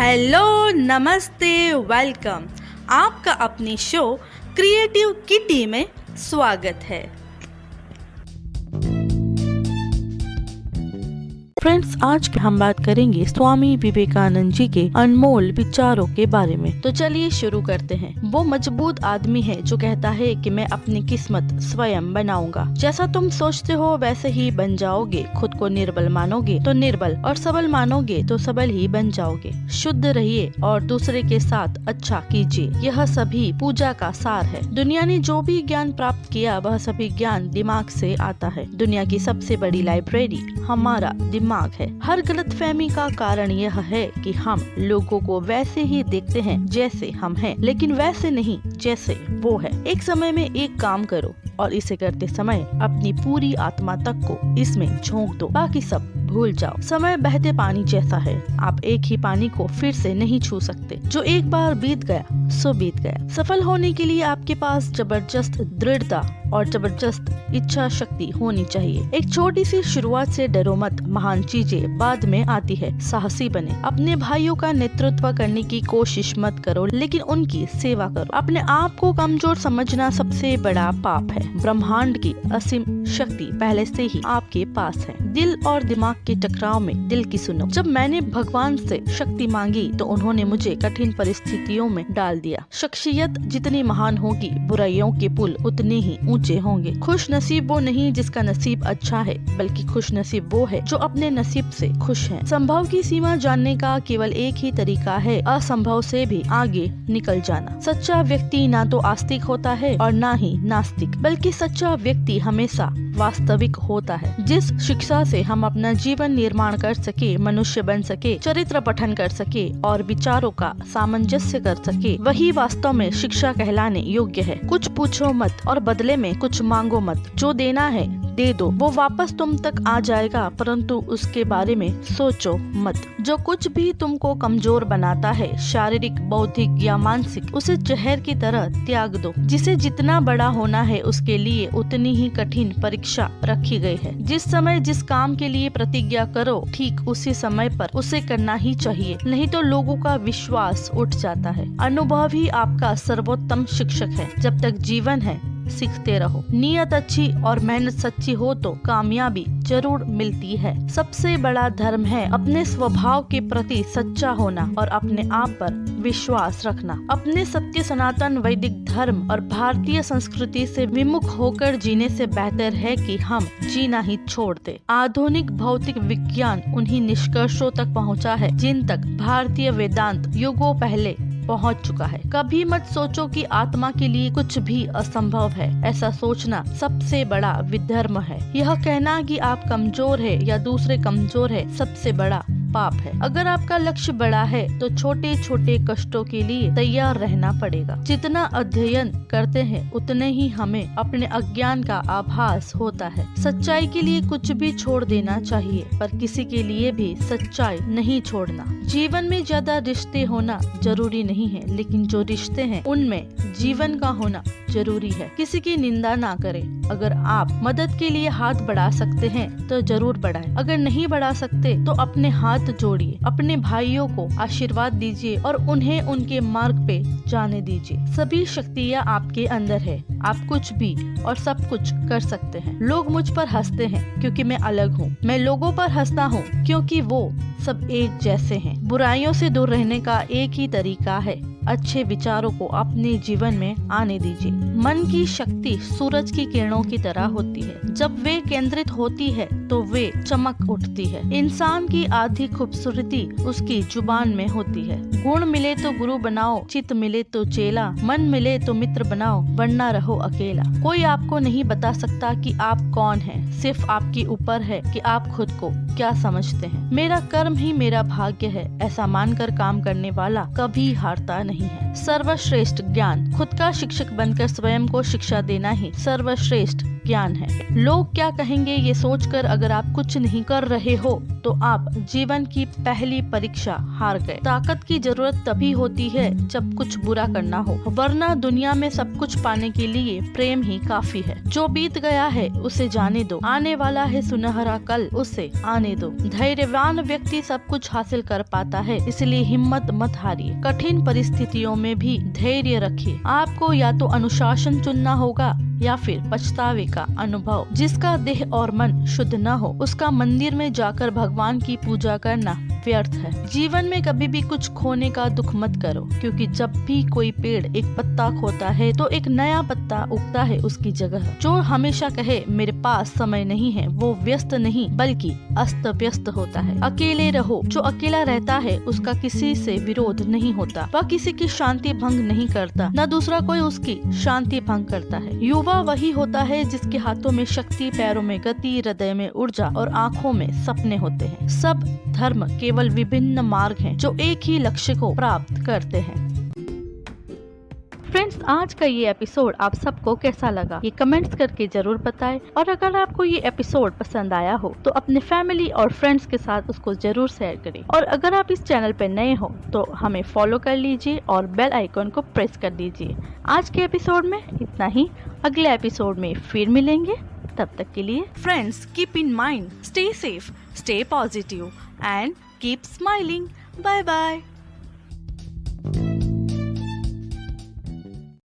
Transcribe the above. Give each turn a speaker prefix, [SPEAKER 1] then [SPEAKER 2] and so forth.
[SPEAKER 1] Hello, नमस्ते, welcome. आपका अपनी शो क्रिएटिव किटी में स्वागत है। फ्रेंड्स, आज हम बात करेंगे स्वामी विवेकानंद जी के अनमोल विचारों के बारे में। तो चलिए शुरू करते हैं। वो मजबूत आदमी है जो कहता है कि मैं अपनी किस्मत स्वयं बनाऊंगा। जैसा तुम सोचते हो वैसे ही बन जाओगे। खुद को निर्बल मानोगे तो निर्बल, और सबल मानोगे तो सबल ही बन जाओगे। शुद्ध रहिए और दूसरे के साथ अच्छा कीजिए। यह सभी पूजा का सार है। दुनिया ने जो भी ज्ञान प्राप्त किया वह सभी ज्ञान दिमाग से आता है। दुनिया की सबसे बड़ी लाइब्रेरी हमारा दिमाग है। हर गलतफहमी का कारण यह है कि हम लोगों को वैसे ही देखते हैं जैसे हम हैं, लेकिन वैसे नहीं जैसे वो है। एक समय में एक काम करो और इसे करते समय अपनी पूरी आत्मा तक को इसमें झोंक दो, बाकी सब भूल जाओ। समय बहते पानी जैसा है। आप एक ही पानी को फिर से नहीं छू सकते। जो एक बार बीत गया सो बीत गया। सफल होने के लिए आपके पास जबरदस्त दृढ़ता और जबरदस्त इच्छा शक्ति होनी चाहिए। एक छोटी सी शुरुआत से डरो मत। महान चीजें बाद में आती है। साहसी बने। अपने भाइयों का नेतृत्व करने की कोशिश मत करो, लेकिन उनकी सेवा करो। अपने आप को कमजोर समझना सबसे बड़ा पाप है। ब्रह्मांड की असीम शक्ति पहले से ही आपके पास है। दिल और दिमाग के टकराव में दिल की सुनो। जब मैंने भगवान से शक्ति मांगी तो उन्होंने मुझे कठिन परिस्थितियों में डाल दिया। शख्सियत जितनी महान होगी, बुराइयों के पुल उतने ही ऊंचे होंगे। खुश नसीब वो नहीं जिसका नसीब अच्छा है, बल्कि खुश नसीब वो है जो अपने नसीब से खुश है। संभव की सीमा जानने का केवल एक ही तरीका है, असंभव से भी आगे निकल जाना। सच्चा व्यक्ति ना तो आस्तिक होता है और ना ही नास्तिक, बल्कि सच्चा व्यक्ति हमेशा वास्तविक होता है। जिस शिक्षा से हम अपना जीवन निर्माण कर सके, मनुष्य बन सके, चरित्र पठन कर सके और विचारों का सामंजस्य कर सके, वही वास्तव में शिक्षा कहलाने योग्य है। कुछ पूछो मत और बदले में कुछ मांगो मत। जो देना है दे दो, वो वापस तुम तक आ जाएगा, परंतु उसके बारे में सोचो मत। जो कुछ भी तुमको कमजोर बनाता है, शारीरिक, बौद्धिक या मानसिक, उसे जहर की तरह त्याग दो। जिसे जितना बड़ा होना है उसके लिए उतनी ही कठिन परीक्षा रखी गई है। जिस समय जिस काम के लिए प्रतिज्ञा करो, ठीक उसी समय पर उसे करना ही चाहिए, नहीं तो लोगों का विश्वास उठ जाता है। अनुभव ही आपका सर्वोत्तम शिक्षक है। जब तक जीवन है सीखते रहो। नियत अच्छी और मेहनत सच्ची हो तो कामयाबी जरूर मिलती है। सबसे बड़ा धर्म है अपने स्वभाव के प्रति सच्चा होना और अपने आप पर विश्वास रखना। अपने सत्य सनातन वैदिक धर्म और भारतीय संस्कृति से विमुख होकर जीने से बेहतर है कि हम जीना ही छोड़ दें। आधुनिक भौतिक विज्ञान उन्हीं निष्कर्षों तक पहुंचा है जिन तक भारतीय वेदांत युगों पहले पहुंच चुका है। कभी मत सोचो कि आत्मा के लिए कुछ भी असंभव है। ऐसा सोचना सबसे बड़ा विधर्म है। यह कहना कि आप कमजोर है या दूसरे कमजोर है सबसे बड़ा पाप है। अगर आपका लक्ष्य बड़ा है तो छोटे छोटे कष्टों के लिए तैयार रहना पड़ेगा। जितना अध्ययन करते हैं उतने ही हमें अपने अज्ञान का आभास होता है। सच्चाई के लिए कुछ भी छोड़ देना चाहिए, पर किसी के लिए भी सच्चाई नहीं छोड़ना। जीवन में ज्यादा रिश्ते होना जरूरी नहीं है, लेकिन जो रिश्ते हैं उनमें जीवन का होना जरूरी है। किसी की निंदा ना करें। अगर आप मदद के लिए हाथ बढ़ा सकते हैं तो जरूर बढ़ाएं। अगर नहीं बढ़ा सकते तो अपने हाथ जोड़िए। अपने भाइयों को आशीर्वाद दीजिए और उन्हें उनके मार्ग पे जाने दीजिए। सभी शक्तियाँ आपके अंदर है। आप कुछ भी और सब कुछ कर सकते हैं। लोग मुझ पर हंसते हैं क्योंकि मैं अलग हूँ। मैं लोगों पर हंसता हूँ क्योंकि वो सब एक जैसे हैं। बुराइयों से दूर रहने का एक ही तरीका है, अच्छे विचारों को अपने जीवन में आने दीजिए। मन की शक्ति सूरज की किरणों की तरह होती है। जब वे केंद्रित होती है तो वे चमक उठती है। इंसान की आधी खूबसूरती उसकी जुबान में होती है। गुण मिले तो गुरु बनाओ, चित मिले तो चेला, मन मिले तो मित्र बनाओ, वरना रहो अकेला। कोई आपको नहीं बता सकता कि आप कौन हैं। सिर्फ आपके ऊपर है कि आप खुद को क्या समझते हैं। मेरा कर्म ही मेरा भाग्य है, ऐसा मानकर काम करने वाला कभी हारता नहीं है। सर्वश्रेष्ठ ज्ञान। खुद का शिक्षक बनकर स्वयं को शिक्षा देना ही सर्वश्रेष्ठ ज्ञान है। लोग क्या कहेंगे ये सोचकर अगर आप कुछ नहीं कर रहे हो तो आप जीवन की पहली परीक्षा हार गए। ताकत की जरूरत तभी होती है जब कुछ बुरा करना हो, वरना दुनिया में सब कुछ पाने के लिए प्रेम ही काफी है। जो बीत गया है उसे जाने दो, आने वाला है सुनहरा कल, उसे आने दो। धैर्यवान व्यक्ति सब कुछ हासिल कर पाता है, इसलिए हिम्मत मत हारिए। कठिन परिस्थितियों में भी धैर्य रखिए। आपको या तो अनुशासन चुनना होगा या फिर पछतावे का अनुभव। जिसका देह और मन शुद्ध न हो उसका मंदिर में जाकर भगवान की पूजा करना व्यर्थ है। जीवन में कभी भी कुछ खोने का दुख मत करो, क्योंकि जब भी कोई पेड़ एक पत्ता खोता है तो एक नया पत्ता उगता है उसकी जगह। जो हमेशा कहे मेरे पास समय नहीं है वो व्यस्त नहीं बल्कि अस्त व्यस्त होता है। अकेले रहो। जो अकेला रहता है उसका किसी से विरोध नहीं होता, वह किसी की शांति भंग नहीं करता, न दूसरा कोई उसकी शांति भंग करता है। युवा वही होता है जिसके हाथों में शक्ति, पैरों में गति, हृदय में ऊर्जा और आँखों में सपने होते हैं। सब धर्म केवल विभिन्न मार्ग हैं जो एक ही लक्ष्य को प्राप्त करते हैं। फ्रेंड्स, आज का ये एपिसोड आप सबको कैसा लगा ये कमेंट्स करके जरूर बताएं, और अगर आपको ये एपिसोड पसंद आया हो तो अपने फैमिली और फ्रेंड्स के साथ उसको जरूर शेयर करें। और अगर आप इस चैनल पे नए हो तो हमें फॉलो कर लीजिए और बेल आइकन को प्रेस कर दीजिए। आज के एपिसोड में इतना ही, अगले एपिसोड में फिर मिलेंगे। तब तक के लिए friends, keep in mind, stay safe, stay positive and keep smiling. Bye bye.